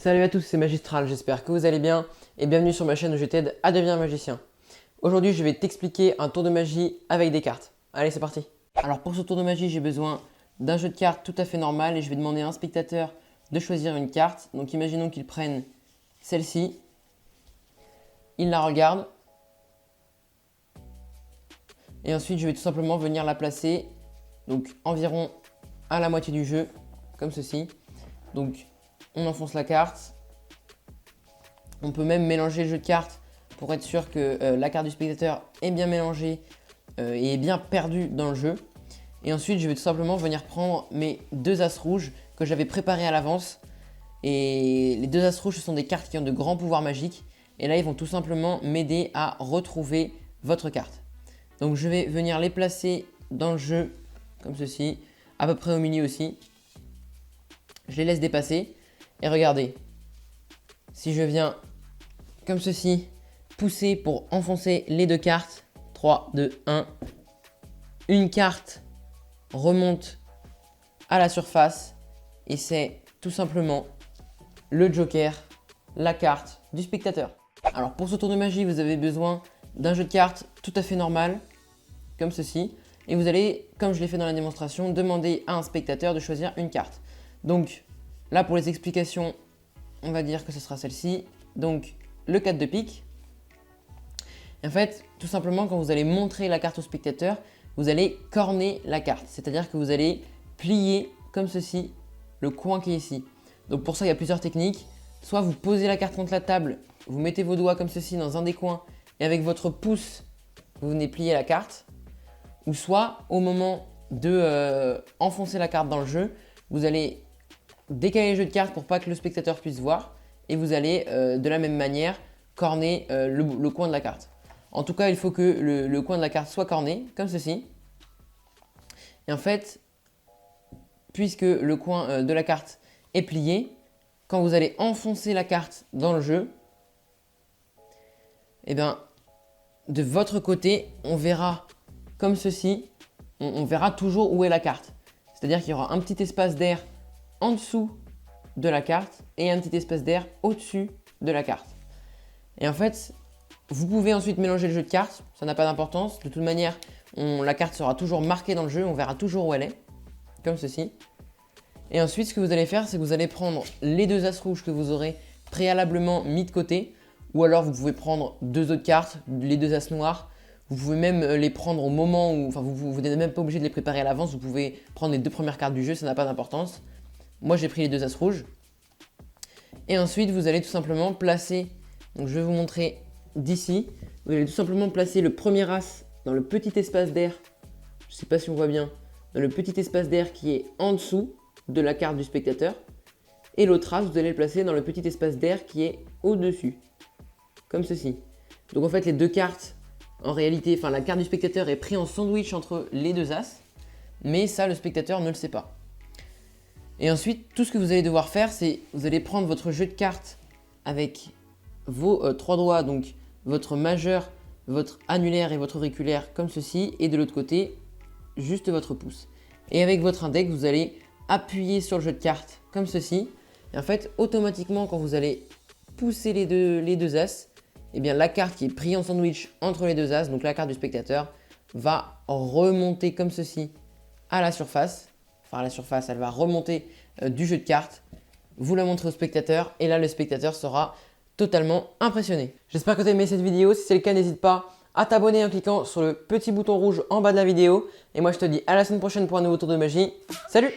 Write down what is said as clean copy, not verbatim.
Salut à tous, c'est Magistral, j'espère que vous allez bien et bienvenue sur ma chaîne où je t'aide à devenir magicien. Aujourd'hui, je vais t'expliquer un tour de magie avec des cartes. Allez, c'est parti. Alors pour ce tour de magie, j'ai besoin d'un jeu de cartes tout à fait normal et je vais demander à un spectateur de choisir une carte. Donc imaginons qu'il prenne celle-ci, il la regarde et ensuite je vais tout simplement venir la placer donc environ à la moitié du jeu, comme ceci. Donc on enfonce la carte. On peut même mélanger le jeu de cartes pour être sûr que la carte du spectateur est bien mélangée et est bien perdue dans le jeu. Et ensuite, je vais tout simplement venir prendre mes deux as rouges que j'avais préparés à l'avance. Et les deux as rouges, ce sont des cartes qui ont de grands pouvoirs magiques. Et là, ils vont tout simplement m'aider à retrouver votre carte. Donc, je vais venir les placer dans le jeu, comme ceci, à peu près au milieu aussi. Je les laisse dépasser. Et regardez, si je viens comme ceci, pousser pour enfoncer les deux cartes. 3, 2, 1. Une carte remonte à la surface et c'est tout simplement le joker, la carte du spectateur. Alors pour ce tour de magie, vous avez besoin d'un jeu de cartes tout à fait normal, comme ceci. Et vous allez, comme je l'ai fait dans la démonstration, demander à un spectateur de choisir une carte. Donc là pour les explications, on va dire que ce sera celle-ci. Donc le 4 de pique. Et en fait, tout simplement, quand vous allez montrer la carte au spectateur, vous allez corner la carte. C'est-à-dire que vous allez plier comme ceci le coin qui est ici. Donc pour ça, il y a plusieurs techniques. Soit vous posez la carte contre la table, vous mettez vos doigts comme ceci dans un des coins et avec votre pouce, vous venez plier la carte. Ou soit au moment de enfoncer la carte dans le jeu, vous allez décaler le jeu de cartes pour pas que le spectateur puisse voir. Et vous allez de la même manière corner le coin de la carte. En tout cas, il faut que le coin de la carte soit corné, comme ceci. Et en fait, puisque le coin de la carte est plié, quand vous allez enfoncer la carte dans le jeu, eh bien, de votre côté, on verra comme ceci, on verra toujours où est la carte. C'est-à-dire qu'il y aura un petit espace d'air en dessous de la carte et un petit espace d'air au-dessus de la carte. Et en fait, vous pouvez ensuite mélanger le jeu de cartes, ça n'a pas d'importance. De toute manière, la carte sera toujours marquée dans le jeu, on verra toujours où elle est, comme ceci. Et ensuite, ce que vous allez faire, c'est que vous allez prendre les deux as rouges que vous aurez préalablement mis de côté, ou alors vous pouvez prendre deux autres cartes, les deux as noirs. Vous pouvez même les prendre au moment où, enfin vous n'êtes même pas obligé de les préparer à l'avance, vous pouvez prendre les deux premières cartes du jeu, ça n'a pas d'importance. Moi, j'ai pris les deux as rouges. Et ensuite, vous allez tout simplement placer, donc je vais vous montrer d'ici, vous allez tout simplement placer le premier as dans le petit espace d'air, je ne sais pas si on voit bien, dans le petit espace d'air qui est en dessous de la carte du spectateur. Et l'autre as, vous allez le placer dans le petit espace d'air qui est au-dessus, comme ceci. Donc en fait, les deux cartes, en réalité, enfin la carte du spectateur est prise en sandwich entre les deux as, mais ça, le spectateur ne le sait pas. Et ensuite, tout ce que vous allez devoir faire, c'est vous allez prendre votre jeu de cartes avec vos trois doigts, donc votre majeur, votre annulaire et votre auriculaire comme ceci, et de l'autre côté, juste votre pouce. Et avec votre index, vous allez appuyer sur le jeu de cartes comme ceci. Et en fait, automatiquement, quand vous allez pousser les deux as, eh bien, la carte qui est prise en sandwich entre les deux as, donc la carte du spectateur, va remonter comme ceci à la surface. Enfin, à la surface, elle va remonter du jeu de cartes. Vous la montrez au spectateur et là, le spectateur sera totalement impressionné. J'espère que tu as aimé cette vidéo. Si c'est le cas, n'hésite pas à t'abonner en cliquant sur le petit bouton rouge en bas de la vidéo. Et moi, je te dis à la semaine prochaine pour un nouveau tour de magie. Salut!